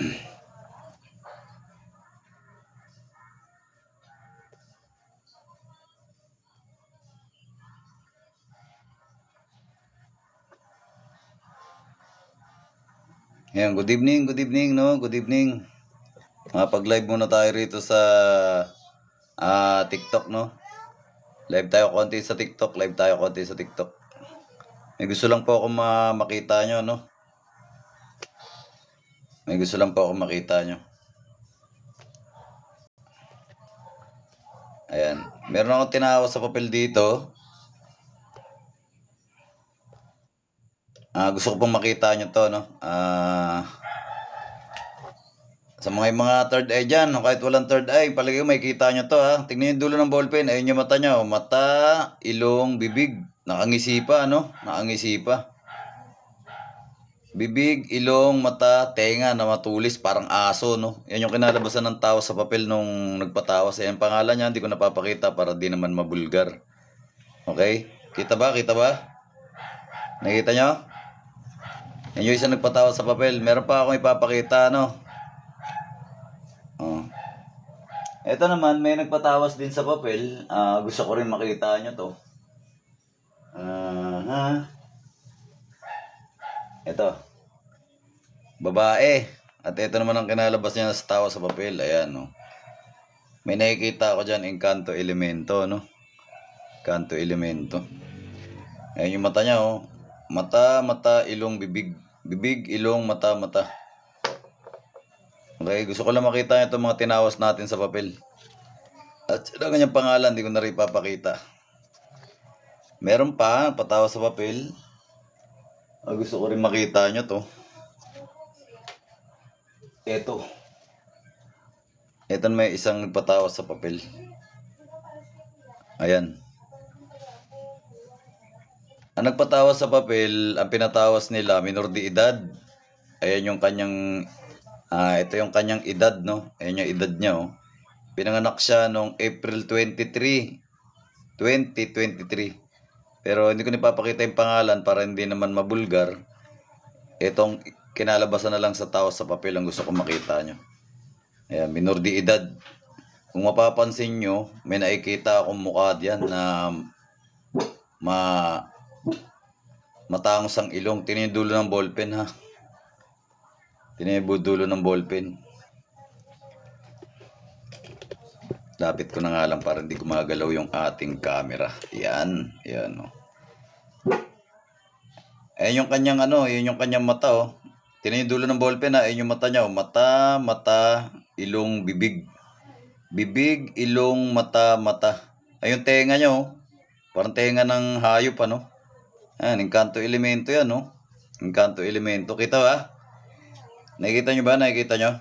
Ayan, good evening, no? Good evening. Pag-live muna tayo rito sa TikTok, no? Live tayo konti sa TikTok, May gusto lang po ako makita nyo, no? Ayan, meron akong tinawas sa papel dito. Gusto ko pong makita nyo to, no? Sa mga third eye dyan, no? Kahit walang third eye, palagi may kita nyo to, ha? Tingnan yung dulo ng ballpen, ayun yung mata nyo. Mata, ilong, bibig. Nakangisi pa, no? Bibig, ilong, mata, tenga na matulis, parang aso, no? Yan yung kinalabasan ng tao sa papel nung nagpatawas. Ayan pangalan niya, hindi ko napapakita para di naman mabulgar. Okay? Kita ba? Nakita nyo? Yan yung isang nagpatawas sa papel. Meron pa akong ipapakita, no? Ito naman, may nagpatawas din sa papel. Gusto ko rin makita nyo to. Ito. Babae. At ito naman ang kinalabas niya sa tawas sa papel. Ayan, no? May nakikita ako dyan, Encanto Elemento, no? Encanto Elemento. Ayan yung mata niya, oh. Mata, ilong, bibig. Bibig, ilong, mata. Okay, gusto ko lang makita itong mga tinawas natin sa papel. At sila kanyang pangalan, di ko na rin papakita. Meron pa, patawas sa papel. Gusto ko rin makita nyo to. Ito may isang nagpatawas sa papel. Ayan. Ang nagpatawas sa papel, ang pinatawas nila, minor de edad. Ayan yung kanyang, ito yung kanyang edad, no? Ayan yung edad niya, oh. Pinanganak siya noong April 23, 2023. Pero hindi ko nipapakita yung pangalan para hindi naman mabulgar. Itong kinalabasan na lang sa tao sa papel ang gusto ko makita nyo. Ayan, minor de edad. Kung mapapansin nyo, may nakikita akong mukha diyan na matangos ang ilong. Tingnan yung dulo ng ballpen, ha. Tingnan yung dulo ng ballpen. Lapit ko na nga lang para hindi gumagalaw yung ating camera. Yan, oh. Ayan yung kanyang yun yung kanyang mata, oh. Tingnan yung dulo ng ballpen, ha. Ayan yung mata niya, oh. Mata, ilong, bibig. Bibig, ilong, mata. Ayun tenga niya, oh. Parang tenga ng hayop, ano. Ayan, Encanto Elemento yan, no? Encanto Elemento. Kita ba? Nakikita nyo ba? Ayan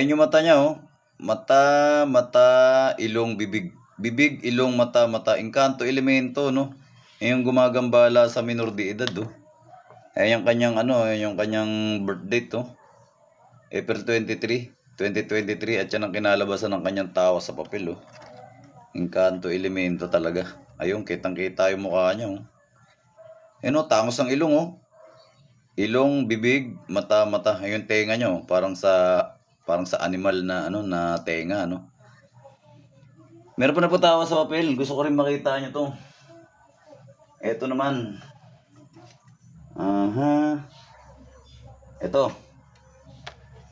yung mata niya, oh. Mata, ilong, bibig. Bibig, ilong, mata. Encanto Elemento, no? Ayan yung gumagambala sa minor de edad, oh. Ayan yung kanyang, ayan yung kanyang birth date, oh. April 23, 2023. At yan ang kinalabasan ng kanyang tawa sa papel, oh. Encanto Elemento talaga. Ayun, kitang-kita yung mukha niya, oh. Ayan, oh, tangos ang ilong, oh. Ilong, bibig, mata. Ayun tenga niya, oh. Parang sa animal na na tenga, no. Meron pa na po tawa sa papel. Gusto ko rin makita niyo to. Ito naman. Ito.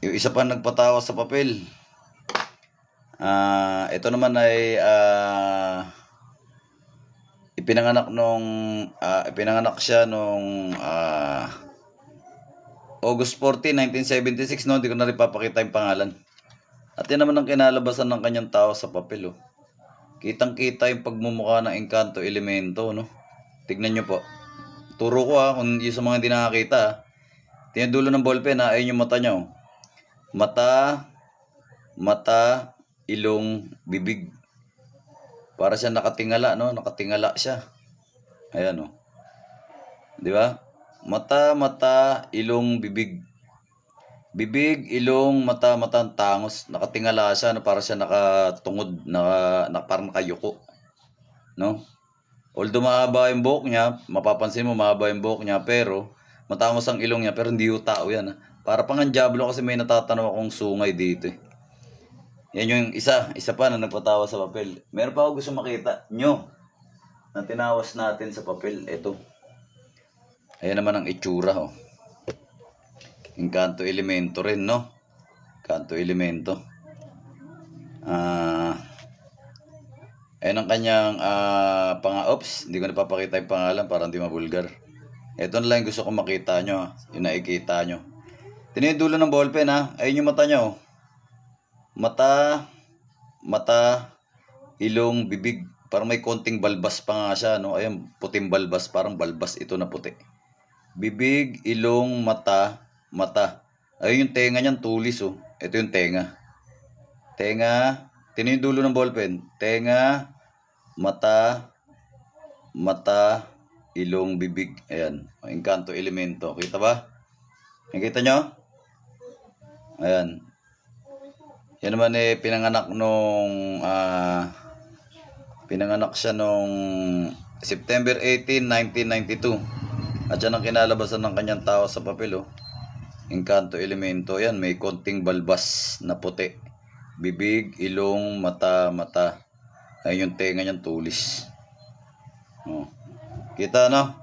Yung isa pa nagpatawa sa papel. Ito naman ay ipinanganak siya nung August 14, 1976, no? Hindi ko na rin papakita yung pangalan. At yan naman ang kinalabasan ng kanyang tao sa papel, oh. Kitang-kita yung pagmumukha ng Encanto Elemento, no? Tignan nyo po. Turo ko, kung yung sa mga hindi nakakita, ha. Tingnan dulo ng ballpen, ha. Ayun yung mata niya, oh. Mata, ilong, bibig. Para siya nakatingala, no? Nakatingala siya. Ayan, oh. Di ba? Mata, ilong, bibig. Bibig, ilong, mata, tangos. Nakatingala siya, para siya nakatungod, parang nakayuko. No? Although mahaba yung buhok niya, mapapansin mo mahaba yung buhok niya, pero Matangos ang ilong niya, pero hindi yung tao yan. Ha? Para pang ang diablo kasi may natatanaw akong sungay dito eh. Yan yung isa pa na nagpatawa sa papel. Meron pa ako gusto makita nyo na tinawas natin sa papel. Ito. Ayan naman ang itsura, oh. Encanto Elemento rin, no? Encanto Elemento. Ayan ang kanyang ops, hindi ko napapakita yung pangalan para hindi mabulgar. Ito na lang yung gusto kong makita nyo, yung nakikita nyo. Tingnan yung dulo ng ballpen, ha. Ayun yung mata nyo. Mata, ilong, bibig. Parang may konting balbas pa nga siya, no? Ayun, puting balbas, parang balbas ito na puti. Bibig, ilong, mata. Ayun yung tenga niyan, tulis, oh. Ito yung tenga. Tenga, tingnan yung dulo ng ballpen. Tenga, mata, ilong, bibig. Ayan, Encanto Elemento. Kita ba? Nakita nyo? Ayan. Yan naman eh, pinanganak siya nung September 18, 1992. At yan ang kinalabasan ng kanyang tao sa papel, oh. Encanto Elemento. Yan, may konting balbas na puti. Bibig, ilong, mata. Ayun yung tenga niyang tulis. Oh. Kita, no?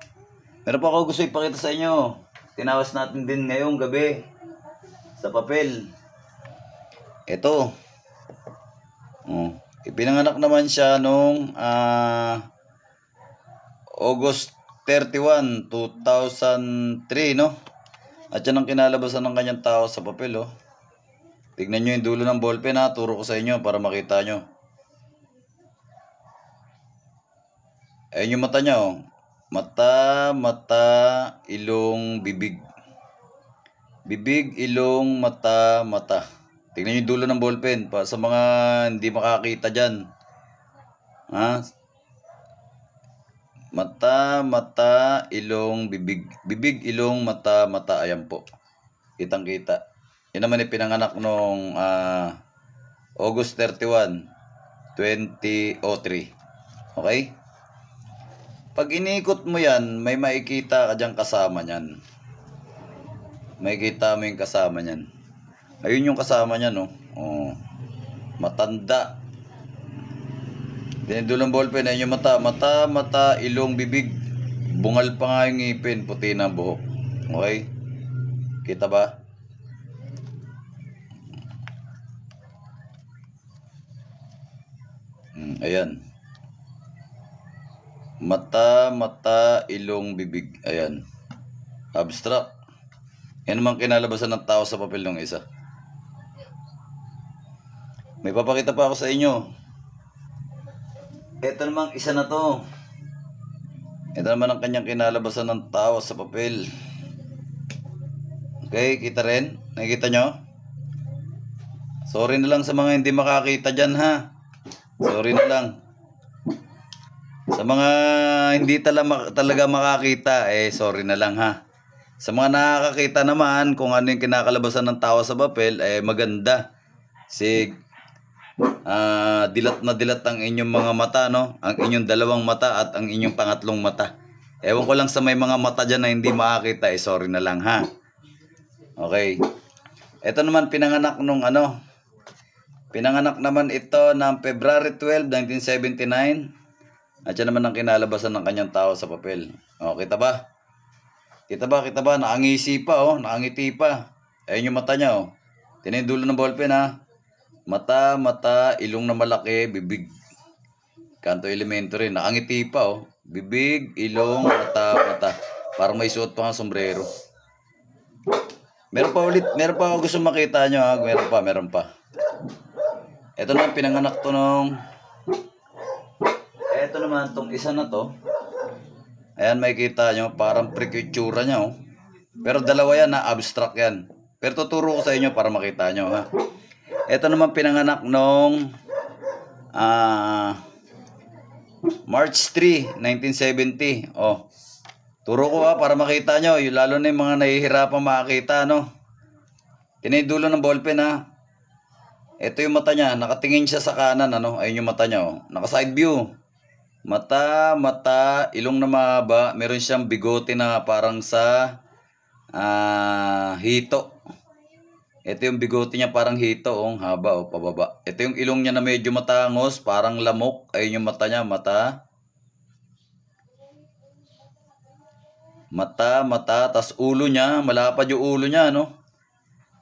Meron pa ako gusto ipakita sa inyo. Tinawas natin din ngayong gabi sa papel. Ito. Oh. Ipinanganak naman siya nung August 31, 2003, no? At yan ang kinalabasan ng kanyang tao sa papel, oh. Tignan nyo yung dulo ng ballpen, ha. Turo ko sa inyo para makita nyo. Ayun yung mata niya, oh. Mata, ilong, bibig. Bibig, ilong, mata. Tignan nyo yung dulo ng ballpen. Sa mga hindi makakita dyan. Ha? Mata, ilong, bibig. Bibig, ilong, mata. Ayan po. Kitang-kita. Yan naman yung pinanganak nung August 31, 2003. Okay? Pag inikot mo yan, may makikita ka dyan kasama niyan. Makikita mo yung kasama niyan. Ayun yung kasama niyan, no? Oh. Matanda. Dinudulang ballpen, ayun yung mata, ilong, bibig. Bungal pa nga yung ngipin, puti na buhok. Okay? Kita ba? Ayan. Mata, ilong, bibig. Ayan. Abstract. Yan naman kinalabasan ng tao sa papel ng isa. May papakita pa ako sa inyo. Ito namang isa na to. Ito naman ang kanyang kinalabasan ng tao sa papel. Okay, kita rin? Nakikita nyo? Sorry na lang sa mga hindi makakita dyan, ha? Sorry na lang. Sa mga hindi talaga makakita, sorry na lang, ha. Sa mga nakakakita naman, kung ano yung kinakalabasan ng tao sa papel, maganda. Dilat na dilat ang inyong mga mata, no? Ang inyong dalawang mata at ang inyong pangatlong mata. Ewan ko lang sa may mga mata dyan na hindi makakita, sorry na lang, ha. Okay. Ito naman pinanganak nung Pinanganak naman ito ng February 12, 1979. At yan naman ang kinalabasan ng kanyang tao sa papel. O, kita ba? Kita ba? Nakangisi pa, oh. Nakangiti pa. Ayun yung mata niya, oh. Tingnan yung dulo ng ballpen, ha. Mata, ilong na malaki, bibig. Encanto Elemento rin. Nakangiti pa, oh. Bibig, ilong, mata. Parang may suot pa nga sombrero. Meron pa ako gusto makita nyo, ha. Meron pa. Ito naman, pinanganak to nung... Ito naman, tong isa na to. Ayan, makikita nyo, parang precure niya, oh. Pero dalawa yan, ha, abstract yan. Pero tuturo ko sa inyo para makita nyo, ha. Ito naman pinanganak nung March 3, 1970. Oh. Turo ko, ha, para makita nyo, lalo na yung mga nahihirapang makakita, no. Tinidulo ng ballpen, ha. Ito yung mata niya, nakatingin siya sa kanan, ayun yung mata niya, oh. Naka-side view. Mata, ilong na mahaba, meron siyang bigote na parang sa hito. Ito yung bigote niya parang hito, haba pababa. Ito yung ilong niya na medyo matangos, parang lamok. Ayun yung mata niya, mata, tas ulo niya, malapad yung ulo niya, no?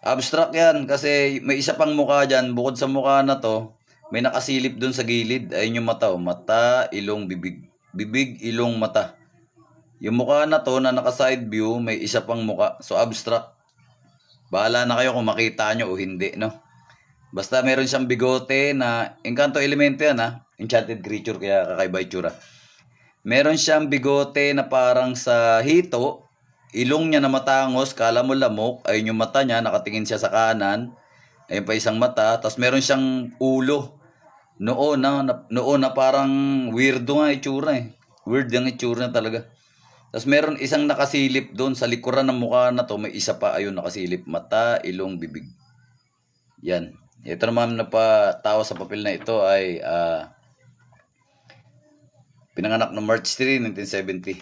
Abstract yan kasi may isa pang mukha dyan. Bukod sa mukha na to, may nakasilip dun sa gilid. Ayun yung mata, mata, ilong, bibig. Bibig, ilong, mata. Yung mukha na to na naka-side view, may isa pang mukha. So abstract. Bahala na kayo kung makita nyo o hindi, no? Basta meron siyang bigote na Encanto Elemento yan, ha? Enchanted creature, kaya kakaiba itsura. Meron siyang bigote na parang sa hito. Ilong niya na matangos, kala mo lamok. Ayun yung mata niya, nakatingin siya sa kanan. Ayun pa isang mata. Tapos meron siyang ulo. Noon na parang weirdo nga itsura eh. Weird yung itsura na talaga. Tapos meron isang nakasilip doon sa likuran ng mukha na to, may isa pa ayun nakasilip, mata, ilong, bibig. Yan. Ito naman na patawa sa papel na ito ay pinanganak no March 3, 1970.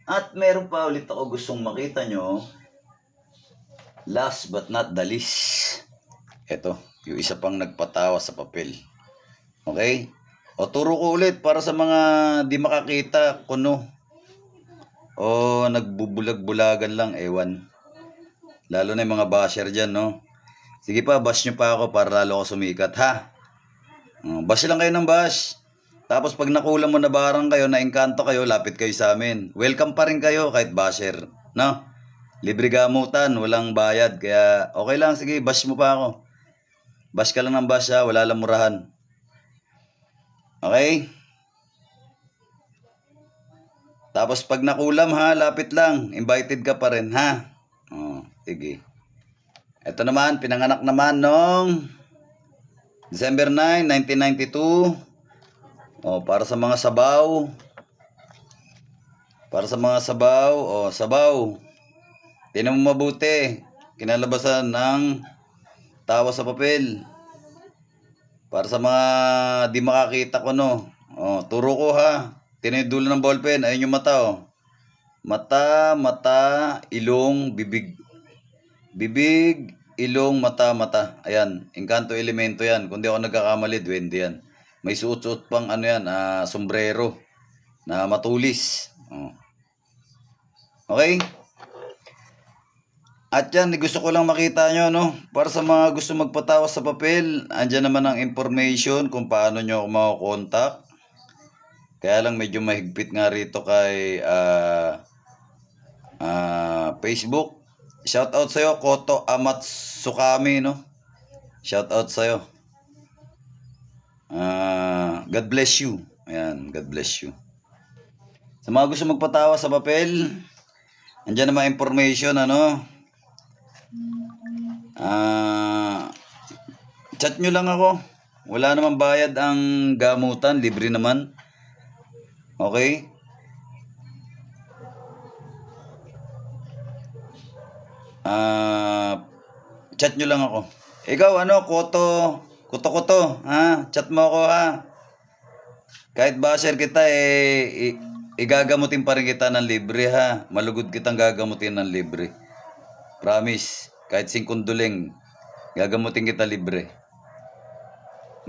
At meron pa ulit ako gustong makita nyo. Last but not the least. Ito, yung isa pang nagpatawa sa papel. Okay? O turo ko ulit para sa mga di makakita kuno. O nagbubulag-bulagan lang, ewan. Lalo na yung mga basher dyan, no? Sige pa, bash nyo pa ako para lalo ako sumikat, ha? Bash lang kayo ng bash. Tapos pag nakulang mo na barang kayo, na engkanto kayo, lapit kayo sa amin. Welcome pa rin kayo kahit basher, no? Libre gamutan, walang bayad. Kaya okay lang, sige, bash mo pa ako. Bash ka lang ng bash, ha? Wala lang murahan. Okay? Tapos pag nakulam ha, lapit lang. Invited ka pa rin ha. Sige. Ito naman, pinanganak naman nung December 9, 1992. Para sa mga sabaw. Para sa mga sabaw. Sabaw. Tinan mo mabuti. Kinalabasan ng tawa sa papel. Para sa mga di makakita ko, no. Turo ko ha. Tinan yung dulo ng ballpen. Ayun yung mata, Mata, ilong, bibig. Bibig, ilong, mata. Ayan, Encanto Elemento yan. Kung di ako nagkakamali, duwende yan. May suot-suot pang sombrero na matulis. Okay? At yan, gusto ko lang makita nyo, no? Para sa mga gusto magpatawa sa papel, andyan naman ang information kung paano nyo ako makakontak. Kaya lang medyo mahigpit nga rito kay Facebook. Shoutout sa'yo, Koto Amatsukami, no? Shoutout sa'yo. God bless you. Ayan, God bless you. Sa mga gusto magpatawa sa papel, andyan naman information, chat nyo lang ako. Wala naman bayad ang gamutan, libre naman. Okay? Chat nyo lang ako. Ikaw, Koto, ha? Chat mo ako, ha? Kahit basher kita, igagamutin pa rin kita ng libre, ha? Malugod kitang gagamutin ng libre. Promise. Kahit 5 duling, gagamutin kita libre.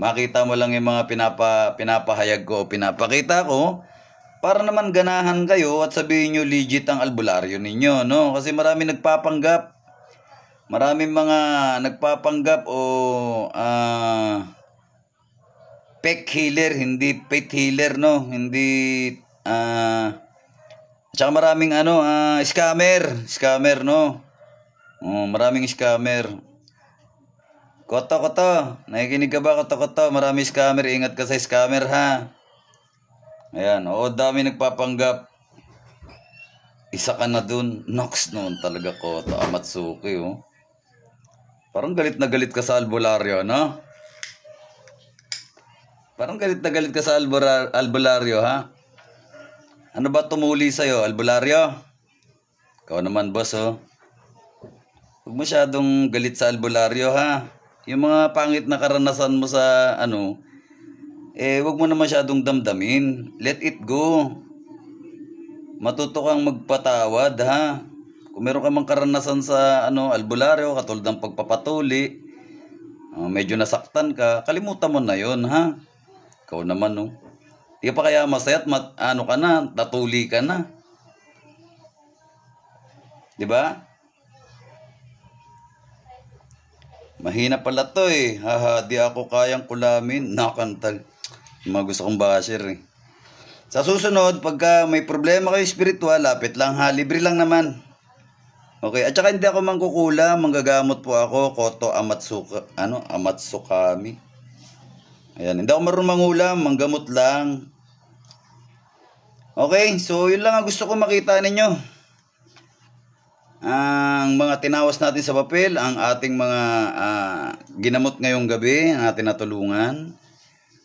Makita mo lang yung mga pinapahayag ko o pinapakita ko para naman ganahan kayo at sabihin nyo legit ang albularyo ninyo, no? Kasi marami nagpapanggap. Maraming mga nagpapanggap o fake healer, hindi faith healer, no? Hindi tsaka maraming scammer, no? Maraming scammer. Koto, nakikinig ka ba, Koto? Maraming scammer, ingat ka sa scammer, ha? Ayan, dami nagpapanggap. Isa ka na dun. Nox noon talaga, Koto Amatsuki, Parang galit na galit ka sa albularyo, no? Parang galit na galit ka sa albularyo, ha? Ano ba tumuli sa'yo, albularyo? Ikaw naman, boss, Huwag masyadong galit sa albularyo, ha? Yung mga pangit na karanasan mo sa wag mo na masyadong damdamin. Let it go. Matuto kang magpatawad, ha? Kung meron ka mang karanasan sa albularyo, katulad ng pagpapatuli, medyo nasaktan ka, kalimutan mo na yon, ha? Ikaw naman, no? Di ka pa kaya masaya at ka na, tatuli ka na. Di ba? Mahina pala to eh. Haha, di ako kayang kulamin. Nakantag. Mga gusto kong basher eh. Sa susunod, pagka may problema kayo spiritual, lapit lang ha. Libre lang naman. Okay, at saka hindi ako mangkukulam. Manggagamot po ako. Koto Amatsukami. Ayan, hindi ako marunong mangulam. Manggamot lang. Okay, so yun lang ang gusto ko makita ninyo. Ang mga tinawas natin sa papel, ang ating mga ginamot ngayong gabi, ang ating natulungan.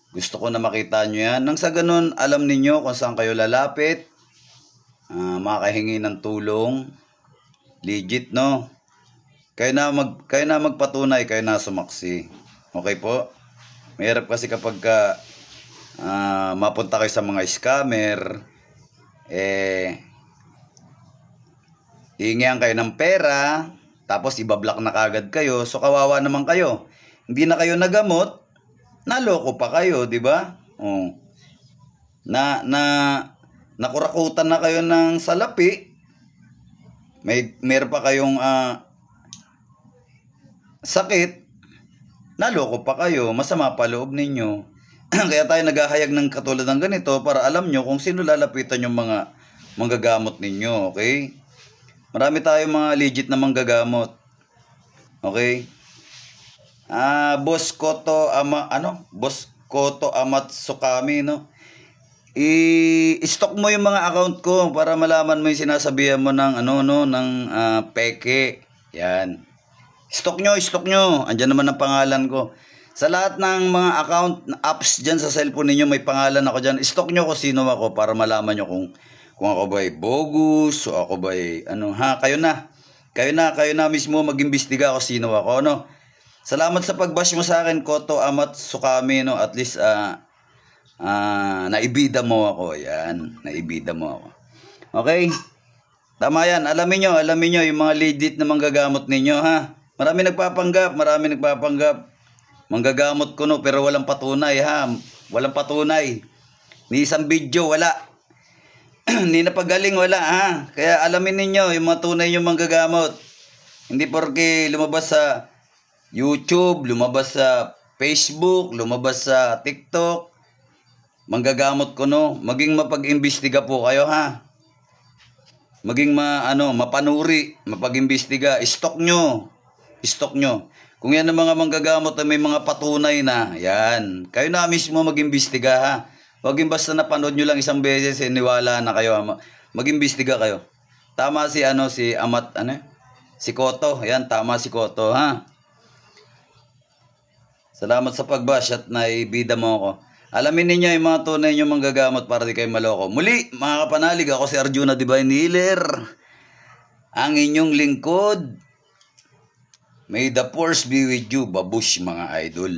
Gusto ko na makita nyo yan. Nang sa ganun, alam ninyo kung saan kayo lalapit, makahingi ng tulong. Legit, no? Kayo na magpatunay, kayo na sumaksi. Okay po? Mahirap kasi kapag mapunta kayo sa mga scammer, hihingihan kayo ng pera, tapos ibablock na kagad kayo, so kawawa naman kayo. Hindi na kayo nagamot, naloko pa kayo, di ba? Oh. Nakurakutan na kayo ng salapi, meron pa kayong sakit, naloko pa kayo, masama pa loob ninyo. Kaya tayo naghahayag ng katulad ng ganito para alam nyo kung sino lalapitan yung mga manggagamot ninyo, okay? Marami tayong mga legit na manggagamot. Okay? Boss Koto Amatsukami, no? I-stock mo yung mga account ko para malaman mo yung sinasabihan mo ng peke. Yan. Stock nyo. Andiyan naman ang pangalan ko. Sa lahat ng mga account apps dyan sa cellphone ninyo, may pangalan ako dyan. Stock nyo kung sino ako para malaman nyo kung ako ba ay bogus o ako ba ay kayo na mismo mag-imbestiga kung sino ako, no? Salamat sa pag-bash mo sa akin, Koto Amatsukami, no? At least naibida mo ako. Yan, naibida mo ako. Okay? Tama yan. Alamin nyo yung mga legit na manggagamot ninyo, ha? Marami nagpapanggap. Manggagamot ko, no? Pero walang patunay, ha? Walang patunay. Ni isang video, wala. Hindi na pagaling, wala, ha? Kaya alamin ninyo yung mga tunay yung manggagamot. Hindi porke lumabas sa YouTube, lumabas sa Facebook, lumabas sa TikTok, manggagamot ko, no? Maging mapag-imbestiga po kayo, ha? Maging mapanuri, mapag-imbestiga. Stock nyo. Kung yan ang mga manggagamot na may mga patunay na, yan. Kayo na mismo mag-imbestiga, ha? Huwag yung basta napanood nyo lang isang beses, niwala na kayo. Mag-imbestiga kayo. Tama si Koto. Yan, tama si Koto, ha? Salamat sa pagbash at naibida mo ako. Alamin ninyo yung mga tunay nyo manggagamot para di kayo maloko. Muli, mga kapanalig, ako si Arjuna Divine Healer. Ang inyong lingkod. May the force be with you, babush mga idol.